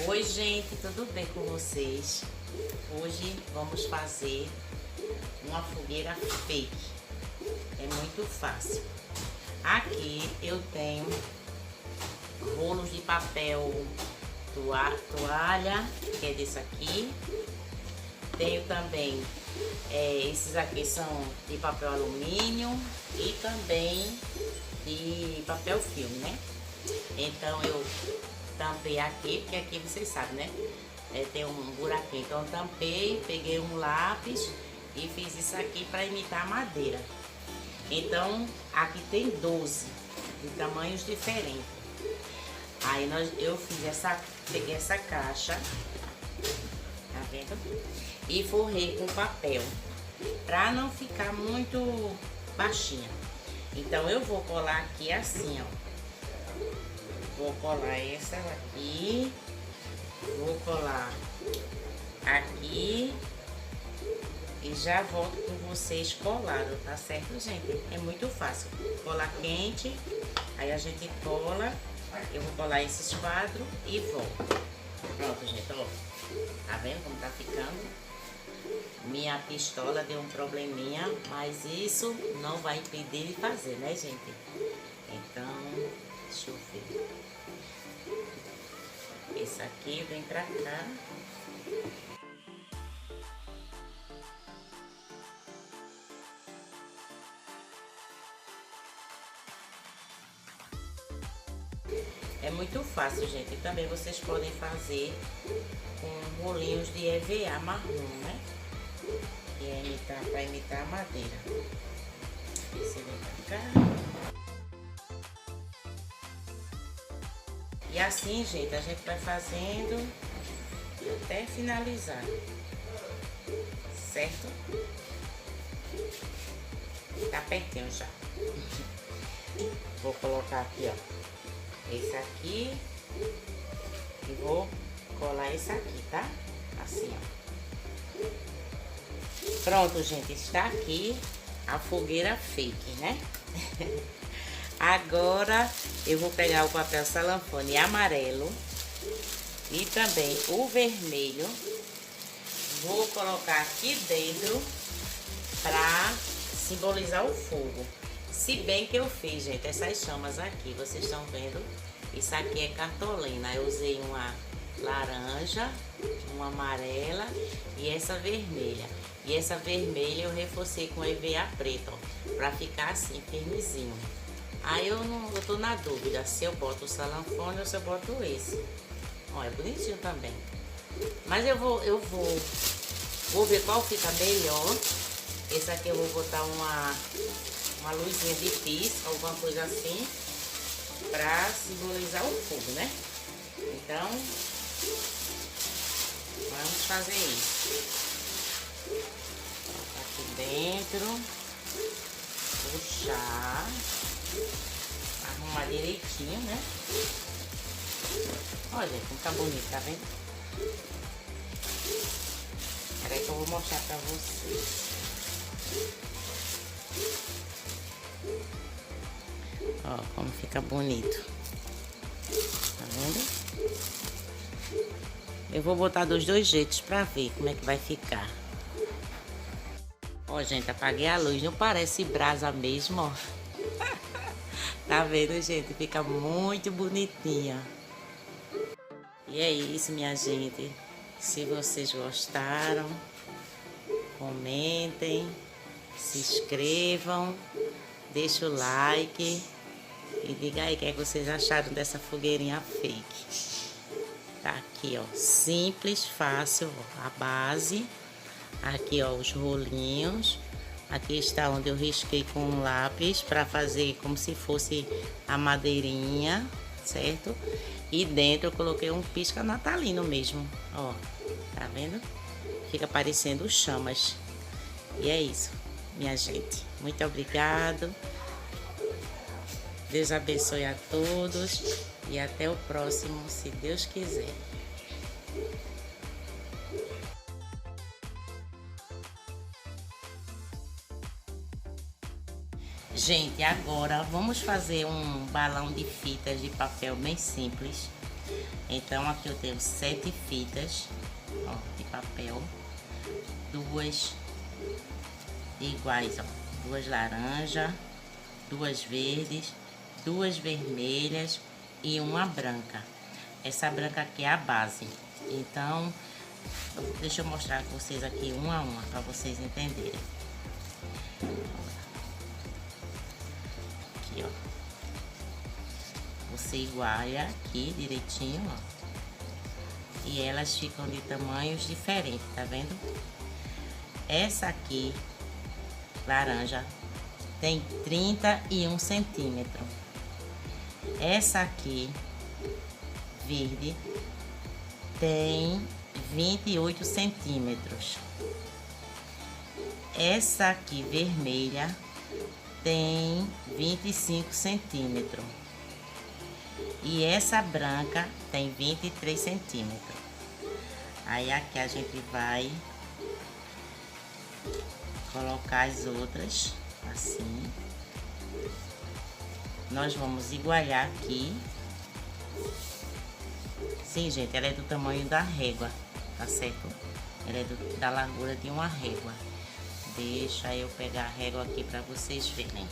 Oi gente, tudo bem com vocês? Hoje vamos fazer uma fogueira fake. É muito fácil. Aqui eu tenho rolos de papel toalha, que é desse aqui. Tenho também esses aqui são de papel alumínio e também de papel filme, né? Então eu tampei aqui, porque aqui vocês sabem, né? Tem um buraquinho, então eu tampei, peguei um lápis e fiz isso aqui para imitar madeira. Então aqui tem 12 de tamanhos diferentes. Aí eu peguei essa caixa, tá vendo? E forrei com papel, para não ficar muito baixinha. Então eu vou colar aqui assim, ó. Vou colar essa aqui, vou colar aqui e já volto com vocês colado, tá certo, gente? É muito fácil. Colar quente, aí a gente cola, eu vou colar esses quadros e volto. Pronto, gente, ó. Tá vendo como tá ficando? Minha pistola deu um probleminha, mas isso não vai impedir de fazer, né, gente? Então, deixa eu ver. Esse aqui vem pra cá. É muito fácil, gente. Também vocês podem fazer com rolinhos de EVA marrom, né? Que é para imitar a madeira. Esse vem pra cá. E assim, gente, a gente vai fazendo até finalizar, certo? Tá pertinho já. Vou colocar aqui, ó, esse aqui e vou colar esse aqui, tá? Assim, ó. Pronto, gente, está aqui a fogueira fake, né? Agora eu vou pegar o papel salafone amarelo e também o vermelho. Vou colocar aqui dentro para simbolizar o fogo. Se bem que eu fiz, gente, essas chamas aqui, vocês estão vendo? Isso aqui é cartolina. Eu usei uma laranja, uma amarela e essa vermelha. E essa vermelha eu reforcei com EVA preto, ó, para ficar assim, firmezinho. Aí eu tô na dúvida se eu boto o salafone ou se eu boto esse. Ó, é bonitinho também. Mas eu vou ver qual fica melhor. Esse aqui eu vou botar uma luzinha de pisca, alguma coisa assim, pra simbolizar o fogo, né? Então, vamos fazer isso. Colocar aqui dentro, puxar. Arrumar direitinho, né? Olha como tá bonito, tá vendo? Peraí que eu vou mostrar pra vocês. Ó, como fica bonito. Tá vendo? Eu vou botar dos dois jeitos pra ver como é que vai ficar. Ó, gente, apaguei a luz. Não parece brasa mesmo, ó. Tá vendo, gente? Fica muito bonitinha. E é isso, minha gente. Se vocês gostaram, comentem, se inscrevam, deixa o like e diga aí o que é que vocês acharam dessa fogueirinha fake. Tá aqui, ó, simples, fácil, ó, a base. Aqui, ó, os rolinhos. Aqui está onde eu risquei com um lápis para fazer como se fosse a madeirinha, certo? E dentro eu coloquei um pisca natalino mesmo, ó. Tá vendo? Fica parecendo chamas. E é isso, minha gente. Muito obrigado. Deus abençoe a todos e até o próximo, se Deus quiser. Gente, agora vamos fazer um balão de fitas de papel bem simples. Então aqui eu tenho 7 fitas, ó, de papel, 2 iguais, ó, 2 laranjas, 2 verdes, 2 vermelhas e uma branca. Essa branca aqui é a base. Então, deixa eu mostrar pra vocês aqui uma a uma, para vocês entenderem. Aqui, ó. Você iguala aqui direitinho, ó. E elas ficam de tamanhos diferentes, tá vendo? Essa aqui, laranja, tem 31 centímetros. Essa aqui, verde, tem 28 centímetros. Essa aqui, vermelha, tem 25 centímetros. E essa branca tem 23 centímetros. Aí aqui a gente vai colocar as outras assim. Nós vamos igualar aqui. Sim, gente, ela é do tamanho da régua, tá certo? Ela é da largura de uma régua. Deixa eu pegar a régua aqui pra vocês verem.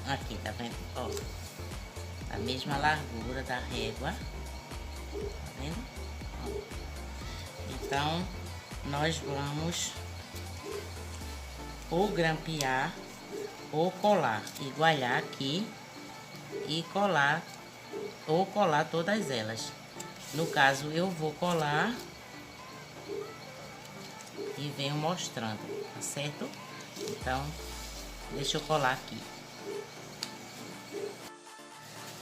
Aqui, tá vendo? Ó, a mesma largura da régua, tá vendo? Ó. Então, nós vamos ou grampear ou colar, igualar aqui e colar, ou colar todas elas. No caso, eu vou colar e venho mostrando, tá certo? Então, deixa eu colar aqui.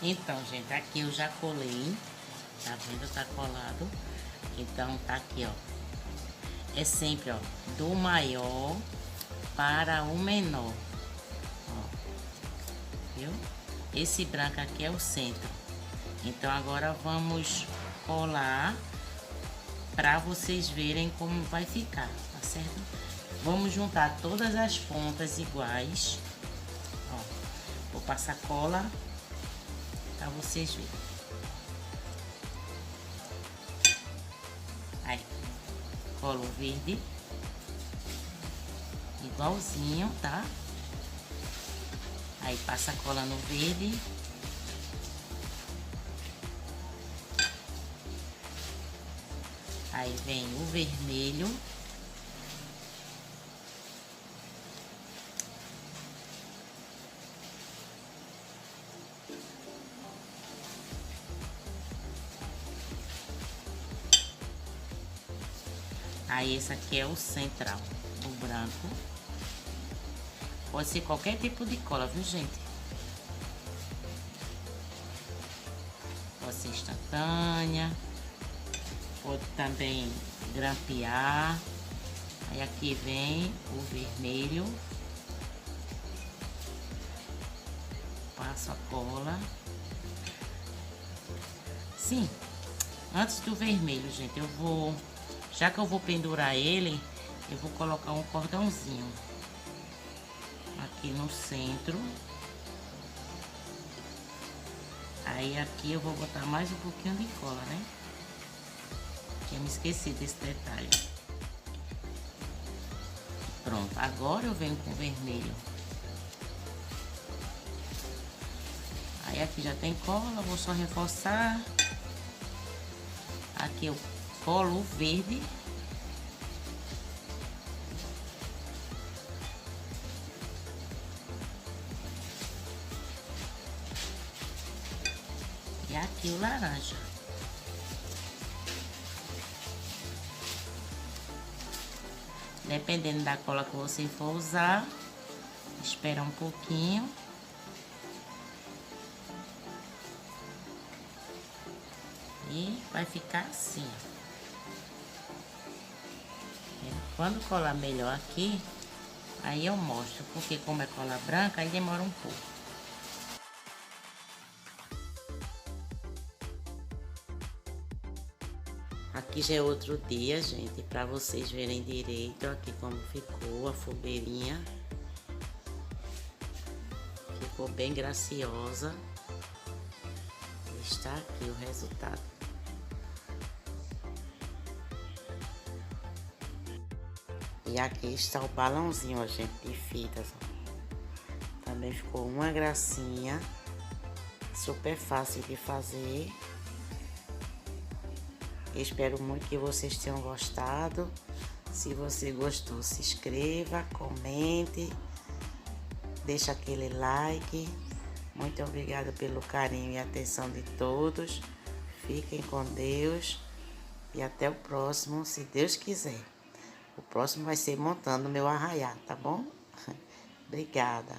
Então, gente, aqui eu já colei, tá vendo? Tá colado. Então, tá aqui, ó. É sempre, ó, do maior para o menor, ó, viu? Esse branco aqui é o centro. Então, agora vamos colar para vocês verem como vai ficar, tá certo? Vamos juntar todas as pontas iguais, ó. Vou passar cola para vocês verem. Aí, colo verde, igualzinho, tá? Aí passa a cola no verde. Aí vem o vermelho. Aí esse aqui é o central, o branco. Pode ser qualquer tipo de cola, viu, gente? Pode ser instantânea. Pode também grampear. Aí aqui vem o vermelho. Passo a cola. Sim, antes do vermelho, gente, eu vou... Já que eu vou pendurar ele, eu vou colocar um cordãozinho aqui no centro. Aí aqui eu vou botar mais um pouquinho de cola, né? Tinha me esquecido desse detalhe. Pronto, agora eu venho com o vermelho. Aí aqui já tem cola, vou só reforçar. Aqui eu colo o verde. E aqui o laranja. Dependendo da cola que você for usar, espera um pouquinho. E vai ficar assim, ó. Quando colar melhor aqui, aí eu mostro, porque como é cola branca, aí demora um pouco. Aqui já é outro dia, gente, pra vocês verem direito aqui como ficou a fogueirinha. Ficou bem graciosa. está aqui o resultado. E aqui está o balãozinho, ó, gente, de fitas, ó. Também ficou uma gracinha. Super fácil de fazer. Espero muito que vocês tenham gostado. Se você gostou, se inscreva, comente, deixa aquele like. Muito obrigada pelo carinho e atenção de todos. Fiquem com Deus e até o próximo, se Deus quiser. O próximo vai ser montando meu arraiá, tá bom? Obrigada.